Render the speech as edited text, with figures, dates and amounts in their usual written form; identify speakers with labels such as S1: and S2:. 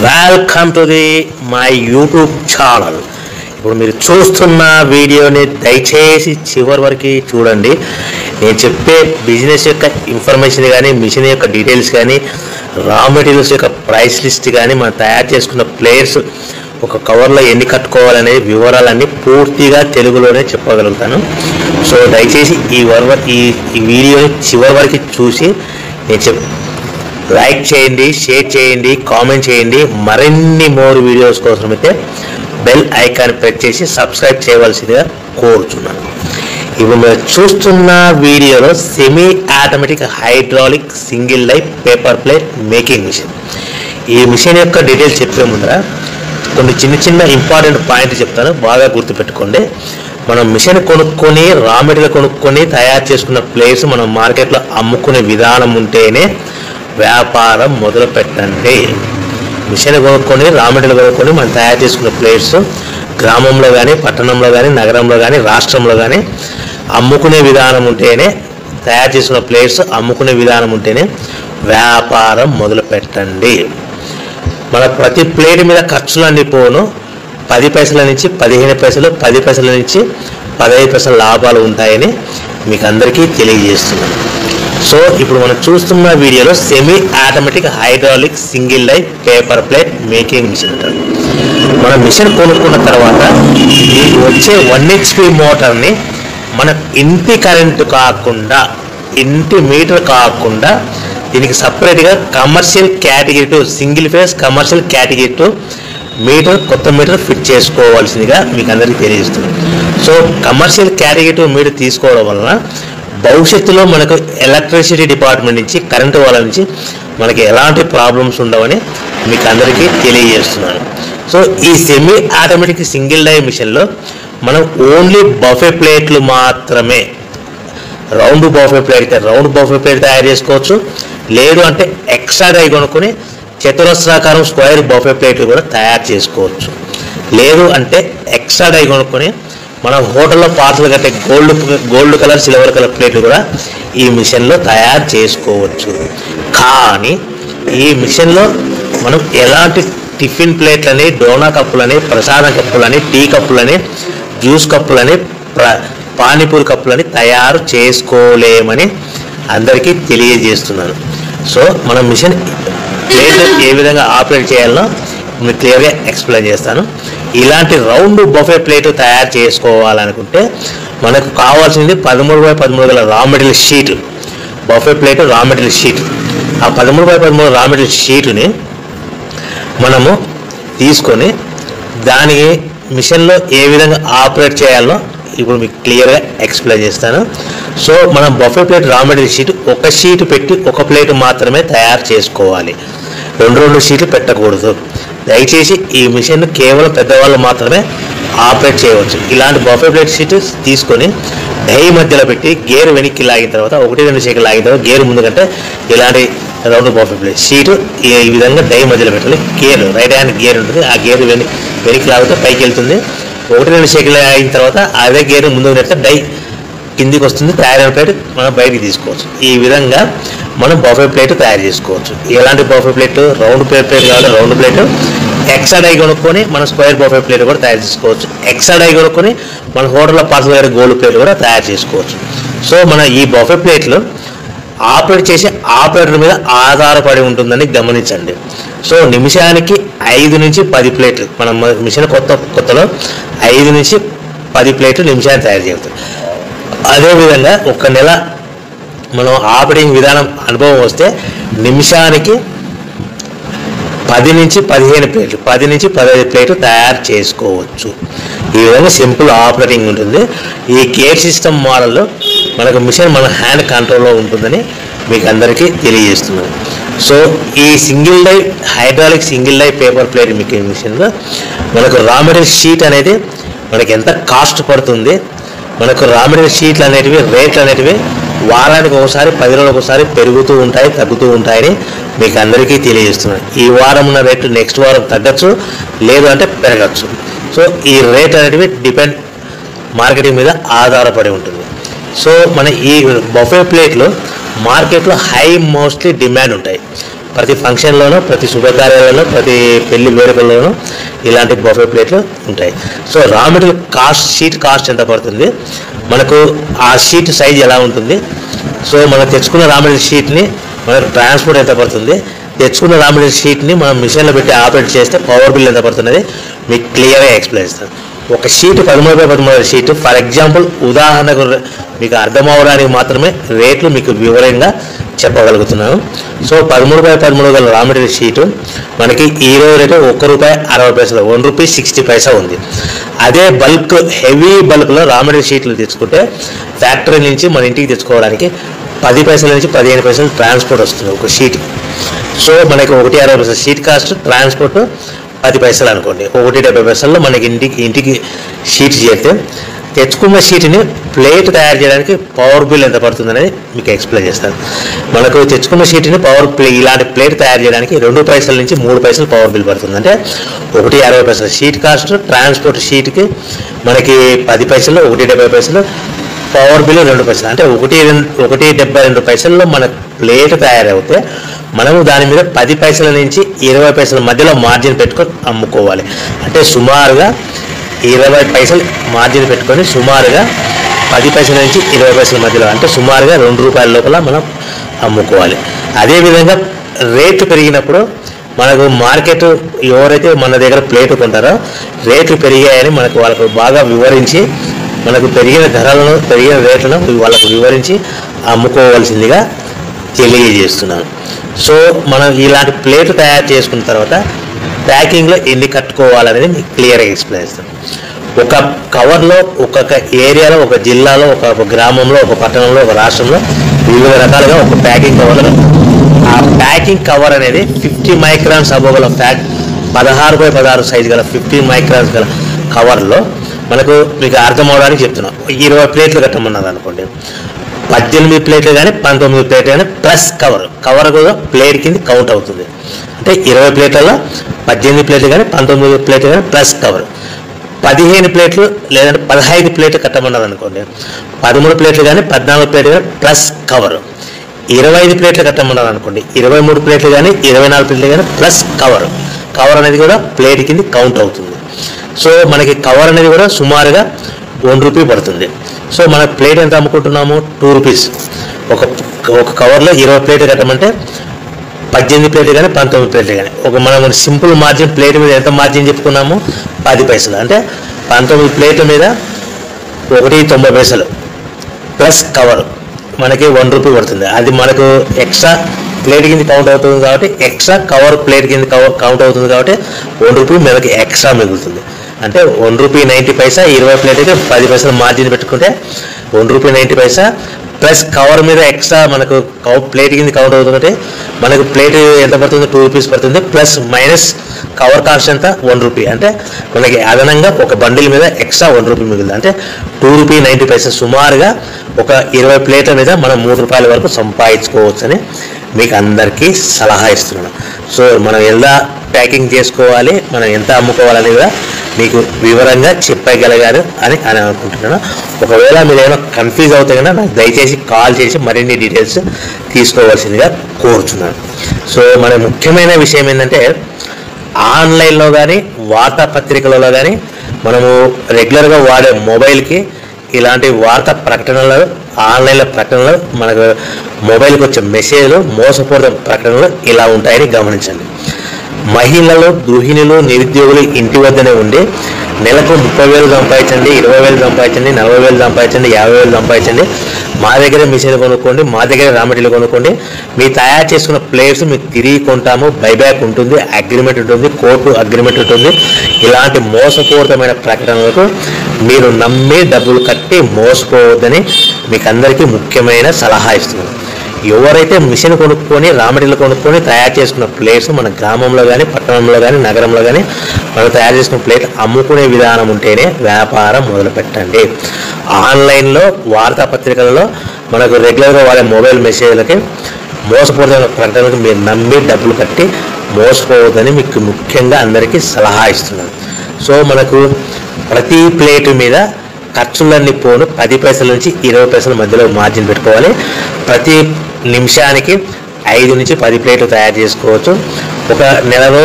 S1: Welcome to my YouTube channel. ఇప్పుడు మీరు చూస్తున్న వీడియోని దయచేసి చివరి వరకు చూడండి. నేను చెప్పే బిజినెస్ యొక్క ఇన్ఫర్మేషన్ కానీ, మిషన్ యొక్క డీటెయిల్స్ కానీ, రా మెటీరియల్స్ యొక్క ప్రైస్ లిస్ట్ కానీ, మనం తయారు చేసుకున్న ప్లేయర్స్ ఒక కవర్లో ఎన్ని కట్టుకోవాలనే వివరాలన్నీ పూర్తిగా తెలుగులోనే చెప్పగలుగుతాను. సో దయచేసి ఈ వీడియోని చివరి వరకు చూసి నేను లైక్ చేయండి, షేర్ చేయండి, కామెంట్ చేయండి. మరిన్ని మోర్ వీడియోస్ కోసం అయితే బెల్ ఐకాన్ ప్రెస్ చేసి సబ్స్క్రైబ్ చేయవలసిందిగా కోరుచున్నాను. ఇప్పుడు మీరు చూస్తున్న వీడియోలో semi automatic hydraulic single life paper plate making machine. ఈ మిషన్ యొక్క డీటెయిల్స్ చెప్పే ముందర కొన్ని చిన్న ఇంపార్టెంట్ పాయింట్ చెప్తాను, బాగా గుర్తుపెట్టుకోండి. మనం మిషన్ కొనుక్కొని, రా మెటీరియల్ కొనుక్కొని తయారు చేసుకున్న ప్లేస్ మనం మార్కెట్లో అమ్ముకునే విధానం ఉంటేనే వ్యాపారం మొదలు పెట్టండి. మిషన్ కొనుక్కొని, రా మెటీరియల్ కొనుక్కొని మనం తయారు చేసుకున్న ప్లేట్స్ గ్రామంలో కానీ, పట్టణంలో కానీ, నగరంలో కానీ, రాష్ట్రంలో కానీ అమ్ముకునే విధానం ఉంటేనే, తయారు చేసుకున్న ప్లేట్స్ అమ్ముకునే విధానం ఉంటేనే వ్యాపారం మొదలు పెట్టండి. మన ప్రతి ప్లేట్ మీద ఖర్చులు అన్నీ పోను 10 పైసల నుంచి 15 పైసలు, 10 పైసల నుంచి 15 పైసల లాభాలు ఉంటాయని మీకు అందరికీ తెలియజేస్తున్నాను. సో ఇప్పుడు మనం చూస్తున్న వీడియోలో semi automatic hydraulic single life paper plate making machine అంటారు. మనం మిషన్ కొనుక్కున్న తర్వాత మీకు వచ్చే 1 HP మోటార్ని మన ఇంటి కరెంటు కాకుండా, ఇంటి మీటర్ కాకుండా దీనికి సపరేట్గా commercial category 2 single phase commercial category 2 meter, కొత్త మీటర్ ఫిట్ చేసుకోవాల్సిందిగా మీకు అందరికీ తెలియజేస్తుంది. సో కమర్షియల్ కేటగిరీ 2 మీటర్ తీసుకోవడం వలన భవిష్యత్తులో మనకు ఎలక్ట్రిసిటీ డిపార్ట్మెంట్ నుంచి, కరెంటు వాళ్ళ నుంచి మనకి ఎలాంటి ప్రాబ్లమ్స్ ఉండవని మీకు అందరికీ తెలియజేస్తున్నాను. సో ఈ సెమీ ఆటోమేటిక్ సింగిల్ డై మిషన్లో మనం ఓన్లీ బఫే ప్లేట్లు మాత్రమే, రౌండ్ బఫే ప్లేట్ అయితే రౌండ్ బఫే ప్లేట్ తయారు చేసుకోవచ్చు. లేదు అంటే ఎక్స్ట్రా డై కొనుక్కొని చతురస్రాకారం స్క్వేర్ బఫే ప్లేట్లు కూడా తయారు చేసుకోవచ్చు. లేదు అంటే ఎక్స్ట్రా డై కొనుక్కొని మనం హోటల్లో పార్సల్ కట్టే గోల్డ్ కలర్, సిల్వర్ కలర్ ప్లేట్లు కూడా ఈ మిషన్లో తయారు చేసుకోవచ్చు. కానీ ఈ మిషన్లో మనం ఎలాంటి టిఫిన్ ప్లేట్లని, డోనా కప్పులని, ప్రసాదం కప్పులని, టీ కప్పులని, జ్యూస్ కప్పులని, పానీపూరి కప్పులని తయారు చేసుకోలేమని అందరికీ తెలియజేస్తున్నాను. సో మనం మిషన్ ప్లేట్ ఏ విధంగా ఆపరేట్ చేయాలో మీకు క్లియర్గా ఎక్స్ప్లెయిన్ చేస్తాను. ఇలాంటి రౌండ్ బఫే ప్లేట్ తయారు చేసుకోవాలనుకుంటే మనకు కావాల్సింది 13x13 గల raw material sheet, buffet plate raw material sheet. ఆ 13x13 రా మెటీరియల్ షీటుని మనము తీసుకొని దాని మిషన్లో ఏ విధంగా ఆపరేట్ చేయాలో ఇప్పుడు మీకు క్లియర్గా ఎక్స్ప్లెయిన్ చేస్తాను. సో మనం buffet plate raw material sheet ఒక షీట్ పెట్టి ఒక ప్లేట్ మాత్రమే తయారు చేసుకోవాలి, 2 షీట్లు పెట్టకూడదు. దయచేసి ఈ మిషన్ కేవలం పెద్దవాళ్ళు మాత్రమే ఆపరేట్ చేయవచ్చు. ఇలాంటి బఫే ప్లేట్ షీట్ తీసుకొని డై మధ్యలో పెట్టి గేర్ వెనక్కి లాగిన తర్వాత 1-2 సెకండ్లు లాగిన తర్వాత గేర్ ముందు కంటే ఇలాంటి రౌండ్ బఫే ప్లేట్ షీట్ ఈ విధంగా డై మధ్యలో పెట్టాలి. గేర్ రైట్ హ్యాండ్ గేర్ ఉంటుంది, ఆ గేర్ వెనక్కి లాగితే పైకి వెళ్తుంది. 1-2 సెకండ్లు అయిన తర్వాత అదే గేర్ ముందుకు నెడితే డై కిందికి వస్తుంది. తయారైన ప్లేట్ మనం బయటికి తీసుకోవచ్చు. ఈ విధంగా మనం బఫే ప్లేట్ తయారు చేసుకోవచ్చు. ఎలాంటి బఫే ప్లేట్, రౌండ్ ప్లేట్ కావాలి రౌండ్ ప్లేట్, ఎక్స్ట్రా డై కొనుక్కొని మనం స్క్వేర్ బఫే ప్లేట్ కూడా తయారు చేసుకోవచ్చు. ఎక్స్ట్రా డై కొనుక్కొని మన హోటల్లో పార్సల్ గారి గోల్డ్ ప్లేట్ కూడా తయారు చేసుకోవచ్చు. సో మన ఈ బఫే ప్లేట్లు ఆపరేట్ చేసే ఆపరేటర్ మీద ఆధారపడి ఉంటుందని గమనించండి. సో నిమిషానికి 5 నుంచి 10 ప్లేట్లు, మనం మిషన్ కొత్తలో 5 నుంచి 10 ప్లేట్లు నిమిషానికి తయారు చేస్తాం. అదేవిధంగా 1 నెల మనం ఆపరేటింగ్ విధానం అనుభవం వస్తే నిమిషానికి 10 నుంచి 15 ప్లేట్లు, 10 నుంచి 15 ప్లేట్లు తయారు చేసుకోవచ్చు. ఈ విధంగా సింపుల్ ఆపరేటింగ్ ఉంటుంది. ఈ గేర్ సిస్టమ్ మోడల్లో మనకు మిషన్ మన హ్యాండ్ కంట్రోల్లో ఉంటుందని మీకు అందరికీ తెలియజేస్తున్నాను. సో ఈ single die hydraulic single die paper plate making మిషన్లో మనకు రా మెటీరియల్ షీట్ అనేది మనకి ఎంత కాస్ట్ పడుతుంది, మనకు రా మెటీరియల్ షీట్లు అనేటివి, రేట్లు అనేటివి వారానికి ఒకసారి, 10 రోజులకు ఒకసారి పెరుగుతూ ఉంటాయి, తగ్గుతూ ఉంటాయని మీకు అందరికీ తెలియజేస్తున్నాను. ఈ వారం ఉన్న రేట్లు నెక్స్ట్ వారం తగ్గచ్చు, లేదు అంటే పెరగచ్చు. సో ఈ రేట్ అనేటివి డిపెండ్ మార్కెటింగ్ మీద ఆధారపడి ఉంటుంది. సో మన ఈ బఫే ప్లేట్లో మార్కెట్లో మోస్ట్లీ డిమాండ్ ఉంటాయి. ప్రతి ఫంక్షన్లోనూ, ప్రతి శుభకార్యాలలో, ప్రతి పెళ్లి వేడుకల్లోనూ ఇలాంటి బఫే ప్లేట్లు ఉంటాయి. So raw material cost, sheet cost ఎంత పడుతుంది, మనకు ఆ షీట్ సైజ్ ఎలా ఉంటుంది, సో మనం తెచ్చుకున్న రా మెటీరియల్ షీట్ని మనకు ట్రాన్స్పోర్ట్ ఎంత పడుతుంది, తెచ్చుకున్న రా మెటీరియల్ షీట్ని మనం మిషన్లో పెట్టి ఆపరేట్ చేస్తే పవర్ బిల్ ఎంత పడుతున్నది మీకు క్లియర్గా ఎక్స్ప్లెయిన్ చేస్తాను. ఒక sheet 13x13 sheet, for example ఉదాహరణకు మీకు అర్థం అవడానికి మాత్రమే రేట్లు మీకు వివరంగా చెప్పగలుగుతున్నాను. సో 13x13 గల రా మెటీరియల్ షీటు మనకి ఈరోజు రేటు ₹1.60, ₹1.60 ఉంది. అదే బల్క్, హెవీ బల్క్లో రా మెటీరియల్ షీట్లు తెచ్చుకుంటే ఫ్యాక్టరీ నుంచి మన ఇంటికి తెచ్చుకోవడానికి 10 పైసల నుంచి 15 పైసలు ట్రాన్స్పోర్ట్ వస్తుంది ఒక షీట్. సో మనకి ₹1.60 షీట్ కాస్ట్, ట్రాన్స్పోర్ట్ 10 పైసలు అనుకోండి, ₹1.70 మనకి ఇంటికి షీట్ చేస్తే తెచ్చుకున్న షీట్ని ప్లేట్ తయారు చేయడానికి పవర్ బిల్ ఎంత పడుతుంది అనేది మీకు ఎక్స్ప్లెయిన్ చేస్తాను. మనకు తెచ్చుకున్న షీట్ని ఇలాంటి ప్లేట్ తయారు చేయడానికి 2 పైసల నుంచి 3 పైసలు పవర్ బిల్ పడుతుంది. అంటే ₹1.60 షీట్ కాస్ట్, ట్రాన్స్పోర్ట్ షీట్కి మనకి 10 పైసలు, ₹1.70 పవర్ బిల్ 2 పైసలు, అంటే ₹1.72 మన ప్లేట్ తయారవుతే మనము దాని మీద 10 పైసల నుంచి 20 పైసల మధ్యలో మార్జిన్ పెట్టుకొని అమ్ముకోవాలి. అంటే సుమారుగా 20 పైసలు మార్జిన్ పెట్టుకొని సుమారుగా 10 పైసల నుంచి 20 పైసల మధ్యలో, అంటే సుమారుగా ₹2 లోపల మనం అమ్ముకోవాలి. అదేవిధంగా రేట్లు పెరిగినప్పుడు మనకు మార్కెట్, ఎవరైతే మన దగ్గర ప్లేట్ కొంటారో రేట్లు పెరిగాయని మనకు వాళ్ళకు బాగా వివరించి, మనకు పెరిగిన ధరలను, పెరిగిన రేట్లను వాళ్ళకు వివరించి అమ్ముకోవాల్సిందిగా తెలియజేస్తున్నాను. సో మనం ఇలాంటి ప్లేట్ తయారు చేసుకున్న తర్వాత ప్యాకింగ్లో ఎన్ని కట్టుకోవాలనేది మీకు క్లియర్గా ఎక్స్ప్లెయిన్ చేస్తాను. ఒక కవర్లో, ఒక్కొక్క ఏరియాలో, ఒక జిల్లాలో, ఒక గ్రామంలో, ఒక పట్టణంలో, ఒక రాష్ట్రంలో వివిధ రకాలుగా ఒక ప్యాకింగ్ కవర్లో, ఆ ప్యాకింగ్ కవర్ అనేది 50 మైక్రాన్స్ అబోగల 16x16 సైజు గల 50 మైక్రాన్స్ గల కవర్లో మనకు మీకు అర్థం అవడానికి చెప్తున్నాం. 20 ప్లేట్లు కట్టమన్నది అనుకోండి, 18 ప్లేట్లు కానీ 19 ప్లేట్లు కానీ ప్లస్ కవర్ కూడా ప్లేట్ కింద కౌంట్ అవుతుంది. అంటే 20 ప్లేట్లలో 18 ప్లేట్లు కానీ 19 ప్లేట్లు కానీ ప్లస్ కవర్. 15 ప్లేట్లు లేదంటే 15 ప్లేట్లు కట్టమన్నది అనుకోండి, 13 ప్లేట్లు కానీ 14 ప్లేట్లు కానీ ప్లస్ కవర్. 25 ప్లేట్లు కట్టమన్నది అనుకోండి, 23 ప్లేట్లు కానీ 24 ప్లేట్లు కానీ ప్లస్ కవర్ అనేది కూడా ప్లేట్ కింద కౌంట్ అవుతుంది. సో మనకి కవర్ అనేది కూడా సుమారుగా ₹1 పడుతుంది. సో మన ప్లేట్ ఎంత అమ్ముకుంటున్నాము, ₹2. ఒక కవర్లో 20 ప్లేట్లు కట్టమంటే 18 ప్లేట్లు కానీ 19 ప్లేట్లు కానీ మనం సింపుల్ మార్జిన్ ప్లేట్ మీద ఎంత మార్జిన్ చెప్పుకున్నాము, 10 పైసలు. అంటే 19 ప్లేట్ల మీద ₹1.90 ప్లస్ కవర్ మనకి ₹1 పడుతుంది. అది మనకు ఎక్స్ట్రా ప్లేట్ కింద కౌంట్ అవుతుంది కాబట్టి, ఎక్స్ట్రా కవర్ ప్లేట్ కింద కౌంట్ అవుతుంది కాబట్టి ₹1 మనకి ఎక్స్ట్రా మిగులుతుంది. అంటే ₹1.90, 20 ప్లేట్కి 10 పైసలు మార్జిన్ పెట్టుకుంటే ₹1.90 ప్లస్ కవర్ మీద ఎక్స్ట్రా మనకు ప్లేట్ కింద కౌంట్ అవుతుందంటే మనకు ప్లేట్ ఎంత పడుతుంది, ₹2 పడుతుంది. ప్లస్ మైనస్ కవర్ కాస్ట్ ఎంత, ₹1. అంటే మనకి అదనంగా ఒక బండిల్ మీద ఎక్స్ట్రా ₹1 మిగులుతుంది. అంటే ₹2.90 సుమారుగా ఒక 20 ప్లేట్ల మీద మనం ₹3 వరకు సంపాదించుకోవచ్చని మీకు అందరికీ సలహా ఇస్తున్నాను. సో మనం ఎలా ప్యాకింగ్ చేసుకోవాలి, మనం ఎంత అమ్ముకోవాలని కూడా మీకు వివరంగా చెప్పగలిగారు అని అనుకుంటున్నాను. ఒకవేళ మీరు ఏమైనా కన్ఫ్యూజ్ అవుతే కనుక నాకు దయచేసి కాల్ చేసి మరిన్ని డీటెయిల్స్ తీసుకోవాల్సిందిగా కోరుచున్నాను. సో మన ముఖ్యమైన విషయం ఏంటంటే, ఆన్లైన్లో కానీ వార్తాపత్రికలలో కానీ మనము రెగ్యులర్గా వాడే మొబైల్కి ఇలాంటి వార్తా ప్రకటనలు, ఆన్లైన్లో ప్రకటనలు, మనకు మొబైల్కి వచ్చే మెసేజ్లు, మోసపూరిత ప్రకటనలు ఇలా ఉంటాయని గమనించండి. మహిళలు, గృహిణులు, నిరుద్యోగులు ఇంటి వద్దనే ఉండి నెలకు 30,000 సంపాదించండి, 20,000 సంపాదించండి, 40,000 సంపాదించండి, 50,000 సంపాదించండి, మా దగ్గర మిషన్ కొనుక్కోండి, మా దగ్గర రా మెటీరియల్ కొనుక్కోండి, మీ తయారు చేసుకున్న ప్లేట్స్ మీకు తిరిగి కొంటాము, బైబ్యాక్ ఉంటుంది, అగ్రిమెంట్ ఉంటుంది, కోర్టు అగ్రిమెంట్ ఉంటుంది. ఇలాంటి మోసపూరితమైన ప్రకటనలకు మీరు నమ్మి డబ్బులు కట్టి మోసపోవద్దని మీకు అందరికీ ముఖ్యమైన సలహా ఇస్తున్నాను. ఎవరైతే మిషన్ కొనుక్కొని, రా మెటీరియల్ కొనుక్కొని తయారు చేసుకున్న ప్లేట్స్ మన గ్రామంలో కానీ, పట్టణంలో కానీ, నగరంలో కానీ మనం తయారు చేసుకున్న ప్లేట్ అమ్ముకునే విధానం ఉంటేనే వ్యాపారం మొదలుపెట్టండి. ఆన్లైన్లో వార్తాపత్రికలలో మనకు రెగ్యులర్గా వాడే మొబైల్ మెసేజ్లకి మోసపూరితమైన ప్రకటనలకు మీరు నమ్మి డబ్బులు కట్టి మోసపోవద్దని మీకు ముఖ్యంగా అందరికీ సలహా ఇస్తున్నాను. సో మనకు ప్రతి ప్లేటు మీద ఖర్చులన్నీ పోను 10 పైసల నుంచి 20 పైసల మధ్యలో మార్జిన్ పెట్టుకోవాలి. ప్రతి నిమిషానికి 5 నుంచి 10 ప్లేట్లు తయారు చేసుకోవచ్చు. ఒక నెలలో